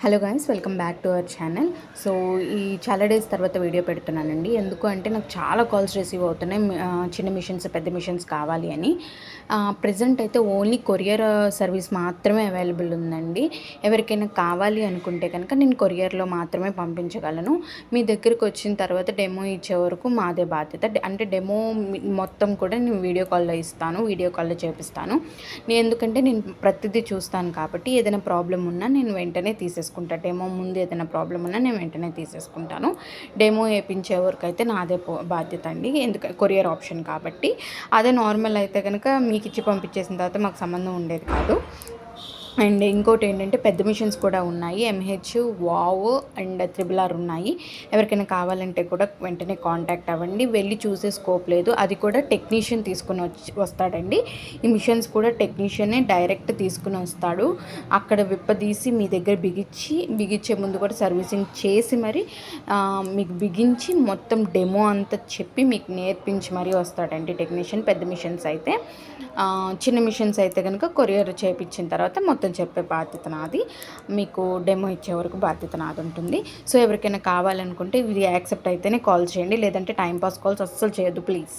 Hello guys, welcome back to our channel. So ఈ చాలా days తర్వాత వీడియో పెడుతున్నానండి. ఎందుకు అంటే నాకు చాలా కాల్స్ రిసీవ్ అవుతున్నాయి, చిన్న మిషన్స్ పెద్ద మిషన్స్ కావాలి అని. ప్రజెంట్ అయితే ఓన్లీ కొరియర్ సర్వీస్ మాత్రమే అవైలబుల్ ఉందండి. ఎవరికైనా కావాలి అనుకుంటే కనుక నేను కొరియర్లో మాత్రమే పంపించగలను. మీ దగ్గరకు వచ్చిన తర్వాత డెమో ఇచ్చే వరకు మాదే బాధ్యత. అంటే డెమో మొత్తం కూడా నేను వీడియో కాల్లో ఇస్తాను, వీడియో కాల్లో చేపిస్తాను. ఎందుకంటే నేను ప్రతిదీ చూస్తాను కాబట్టి ఏదైనా ప్రాబ్లం ఉన్నా నేను వెంటనే తీసేసుకుంటాను. డెమో ముందు ఏదైనా ప్రాబ్లం ఉన్నా నేను వెంటనే తీసేసుకుంటాను. డెమో వేయించే వరకు అయితే నాదే బాధ్యత అండి, ఎందుకంటే కొరియర్ ఆప్షన్ కాబట్టి. అదే నార్మల్ అయితే కనుక మీకు ఇచ్చి పంపించేసిన తర్వాత మాకు సంబంధం ఉండేది కాదు. అండ్ ఇంకోటి ఏంటంటే పెద్ద మిషన్స్ కూడా ఉన్నాయి, M H, wow and triple R ఉన్నాయి. ఎవరికైనా కావాలంటే కూడా వెంటనే కాంటాక్ట్ అవ్వండి. వెళ్ళి చూసే స్కోప్ లేదు, అది కూడా టెక్నీషియన్ తీసుకుని వస్తాడండి. ఈ మిషన్స్ కూడా టెక్నీషియనే డైరెక్ట్ తీసుకుని వస్తాడు. అక్కడ విప్పదీసి మీ దగ్గర బిగించే ముందు కూడా సర్వీసింగ్ చేసి మరి మీకు బిగించి మొత్తం డెమో అంతా చెప్పి మీకు నేర్పించి మరీ వస్తాడండి టెక్నీషియన్. పెద్ద మిషన్స్ అయితే, చిన్న మిషన్స్ అయితే కనుక కొరియర్ చేయించిన తర్వాత మొత్తం చెప్పే బాధ్యత నాది. మీకు డెమో ఇచ్చే వరకు బాధ్యత నాది ఉంటుంది. సో ఎవరికైనా కావాలనుకుంటే ఇది యాక్సెప్ట్ అయితేనే కాల్ చేయండి, లేదంటే టైంపాస్ కాల్స్ అస్సలు చేయొద్దు ప్లీజ్.